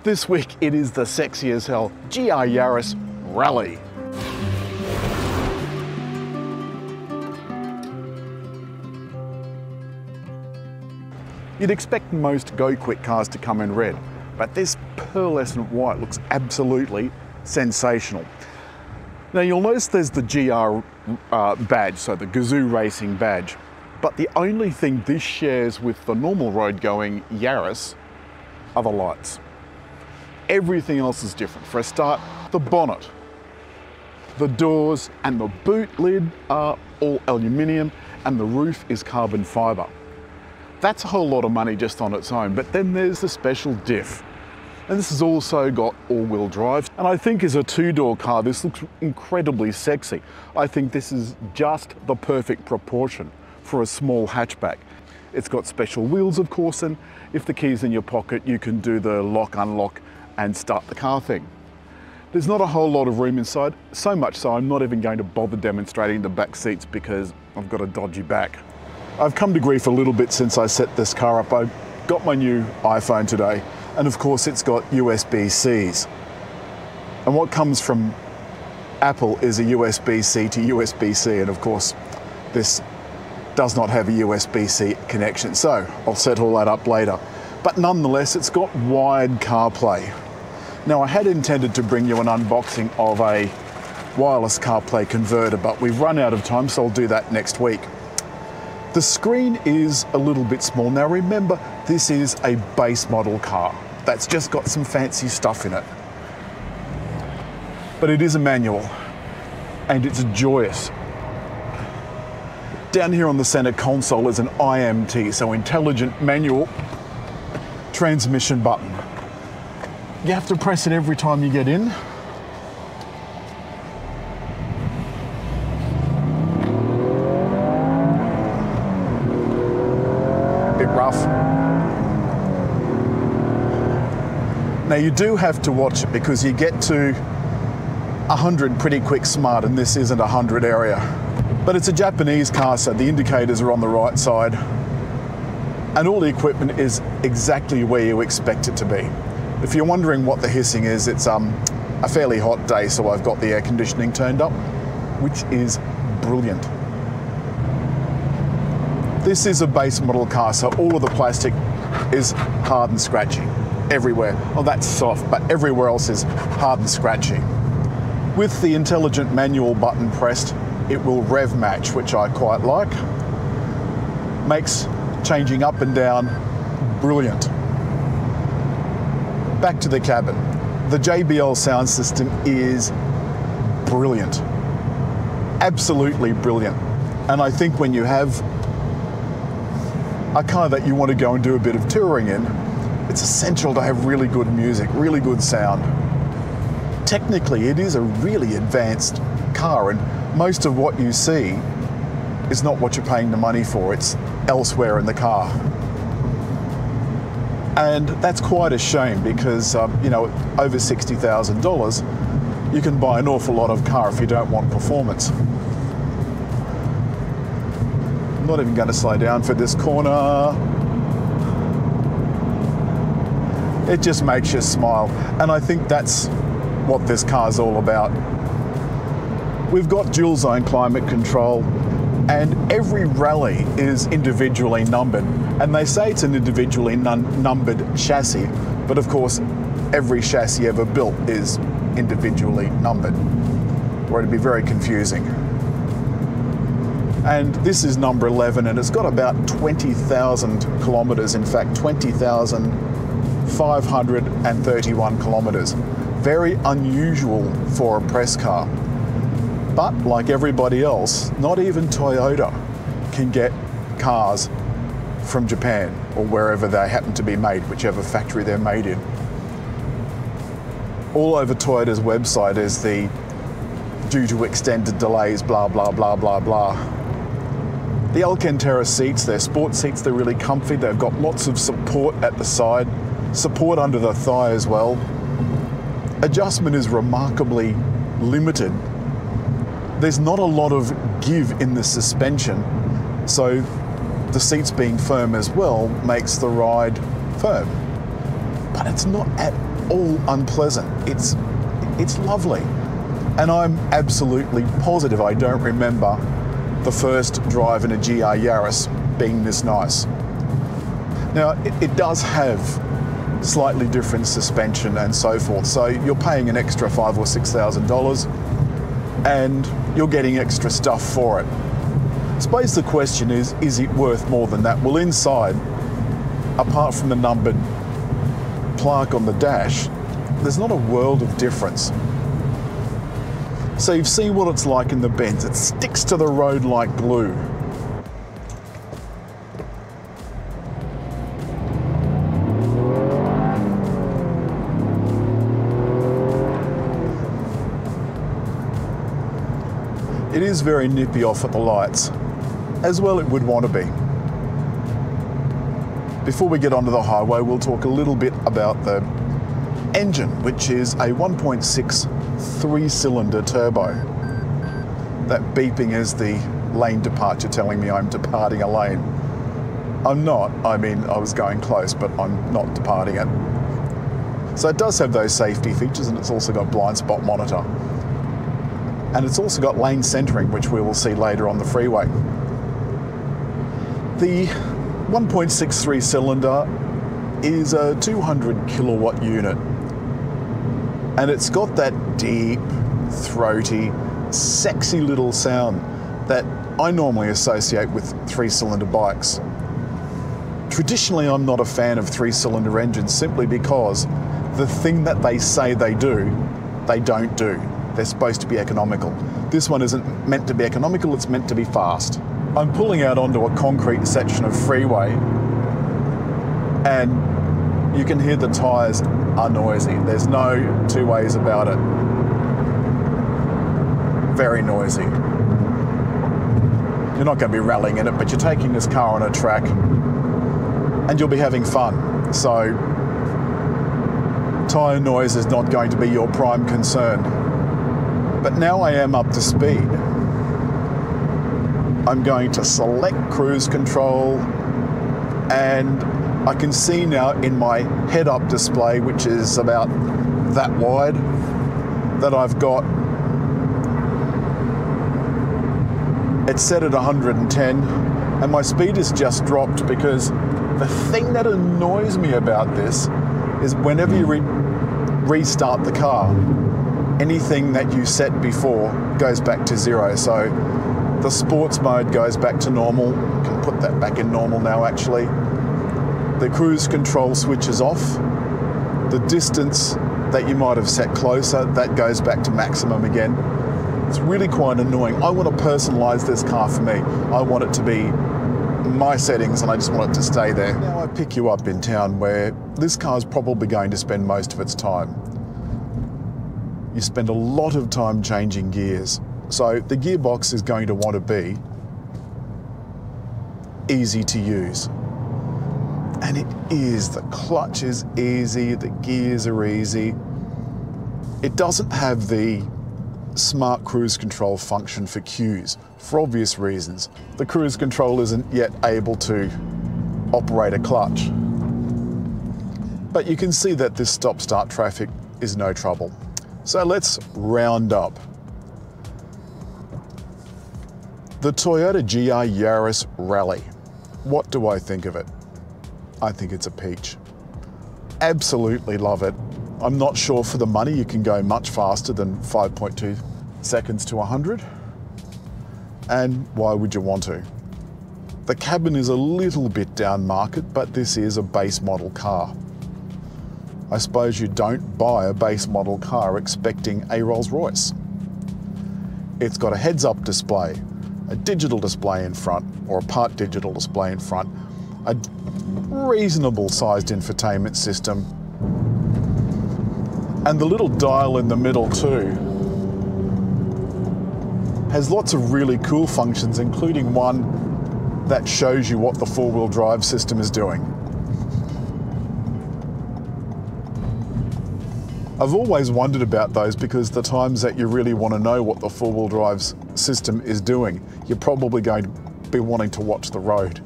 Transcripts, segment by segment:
This week it is the sexy as hell GR Yaris Rallye. You'd expect most go-quick cars to come in red, but this pearlescent white looks absolutely sensational. Now you'll notice there's the GR badge, so the Gazoo Racing badge, but the only thing this shares with the normal road-going Yaris are the lights. Everything else is different. For a start, the bonnet, the doors and the boot lid are all aluminium and the roof is carbon fibre. That's a whole lot of money just on its own, but then there's the special diff. And this has also got all-wheel drive. And I think as a two-door car, this looks incredibly sexy. I think this is just the perfect proportion for a small hatchback. It's got special wheels, of course, and if the key's in your pocket, you can do the lock, unlock, and start the car thing. There's not a whole lot of room inside, so much so I'm not even going to bother demonstrating the back seats because I've got a dodgy back. I've come to grief a little bit since I set this car up. I got my new iPhone today, and of course it's got USB-Cs. And what comes from Apple is a USB-C to USB-C, and of course this does not have a USB-C connection, so I'll set all that up later. But nonetheless, it's got wired CarPlay. Now I had intended to bring you an unboxing of a wireless CarPlay converter, but we've run out of time, so I'll do that next week. The screen is a little bit small. Now remember, this is a base model car that's just got some fancy stuff in it. But it is a manual, and it's joyous. Down here on the center console is an IMT, so intelligent manual transmission button. You have to press it every time you get in. Bit rough. Now you do have to watch it because you get to 100 pretty quick smart, and this isn't 100 area. But it's a Japanese car, so the indicators are on the right side. And all the equipment is exactly where you expect it to be. If you're wondering what the hissing is, it's a fairly hot day, so I've got the air conditioning turned up, which is brilliant. This is a base model car, so all of the plastic is hard and scratchy everywhere. Well, that's soft, but everywhere else is hard and scratchy. With the intelligent manual button pressed, it will rev match, which I quite like. Makes changing up and down brilliant. Back to the cabin. The JBL sound system is brilliant. Absolutely brilliant. And I think when you have a car that you want to go and do a bit of touring in, it's essential to have really good music, really good sound. Technically, it is a really advanced car, and most of what you see is not what you're paying the money for, it's elsewhere in the car. And that's quite a shame because, you know, over $60,000, you can buy an awful lot of car if you don't want performance. I'm not even going to slow down for this corner. It just makes you smile. And I think that's what this car's all about. We've got dual zone climate control, and every rally is individually numbered. And they say it's an individually numbered chassis, but of course, every chassis ever built is individually numbered, or it'd be very confusing. And this is number 11, and it's got about 20,000 kilometers, in fact, 20,531 kilometers. Very unusual for a press car. But like everybody else, not even Toyota can get cars from Japan or wherever they happen to be made, whichever factory they're made in. All over Toyota's website is the due to extended delays, blah, blah, blah, blah, blah. The Alcantara seats, they're sport seats, they're really comfy. They've got lots of support at the side, support under the thigh as well. Adjustment is remarkably limited. There's not a lot of give in the suspension, so the seats being firm as well makes the ride firm. but it's not at all unpleasant. It's lovely. And I'm absolutely positive I don't remember the first drive in a GR Yaris being this nice. Now, it does have slightly different suspension and so forth, so you're paying an extra $5,000 or $6,000 and you're getting extra stuff for it. I suppose the question is it worth more than that? Well, inside, apart from the numbered plaque on the dash, there's not a world of difference. So you've seen what it's like in the Benz. It sticks to the road like glue. It is very nippy off at the lights, as well it would want to be. Before we get onto the highway, we'll talk a little bit about the engine, which is a 1.6 3-cylinder turbo. That beeping is the lane departure telling me I'm departing a lane. I'm not. I mean, I was going close, but I'm not departing it. So it does have those safety features, and it's also got blind spot monitor. And it's also got lane centering, which we will see later on the freeway. The 1.6 3-cylinder is a 200 kilowatt unit. And it's got that deep, throaty, sexy little sound that I normally associate with 3-cylinder bikes. Traditionally, I'm not a fan of 3-cylinder engines simply because the thing that they say they do, they don't do. They're supposed to be economical. This one isn't meant to be economical, it's meant to be fast. I'm pulling out onto a concrete section of freeway and you can hear the tyres are noisy. There's no two ways about it. Very noisy. You're not going to be rallying in it, but you're taking this car on a track and you'll be having fun. So tyre noise is not going to be your prime concern. But now I am up to speed. I'm going to select cruise control and I can see now in my head-up display, which is about that wide, that I've got it set at 110 and my speed has just dropped because the thing that annoys me about this is whenever you restart the car, anything that you set before goes back to 0. So the sports mode goes back to normal. I can put that back in normal now actually. The cruise control switches off. The distance that you might have set closer, that goes back to maximum again. It's really quite annoying. I want to personalize this car for me. I want it to be my settings and I just want it to stay there. Now I pick you up in town where this car is probably going to spend most of its time. You spend a lot of time changing gears. So the gearbox is going to want to be easy to use. And it is. The clutch is easy, the gears are easy. It doesn't have the smart cruise control function for cues, for obvious reasons. The cruise control isn't yet able to operate a clutch. But you can see that this stop-start traffic is no trouble. So let's round up. The Toyota GR Yaris Rallye. What do I think of it? I think it's a peach. Absolutely love it. I'm not sure for the money you can go much faster than 5.2 seconds to 100. And why would you want to? The cabin is a little bit down market, but this is a base model car. I suppose you don't buy a base model car expecting a Rolls Royce. It's got a heads-up display, a digital display in front, or a part digital display in front, a reasonable sized infotainment system, and the little dial in the middle too has lots of really cool functions, including one that shows you what the four-wheel drive system is doing. I've always wondered about those because the times that you really want to know what the four-wheel drive system is doing, you're probably going to be wanting to watch the road.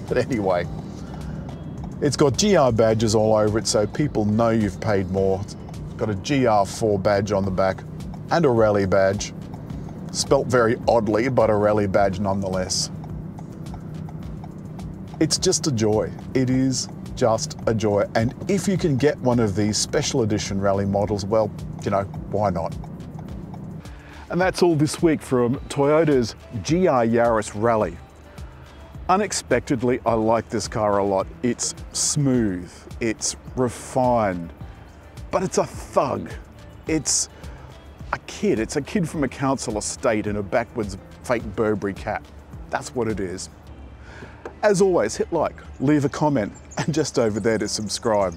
But anyway, It's got GR badges all over it, so people know you've paid more. It's got a GR4 badge on the back and a rally badge. Spelt very oddly, but a rally badge nonetheless. It's just a joy. It is just a joy. And if you can get one of these special edition rally models, well, you know, why not? And that's all this week from Toyota's GR Yaris Rallye. Unexpectedly, I like this car a lot. It's smooth, it's refined, but it's a thug. It's a kid from a council estate in a backwards fake Burberry cap. That's what it is. As always, hit like, leave a comment, and just over there to subscribe.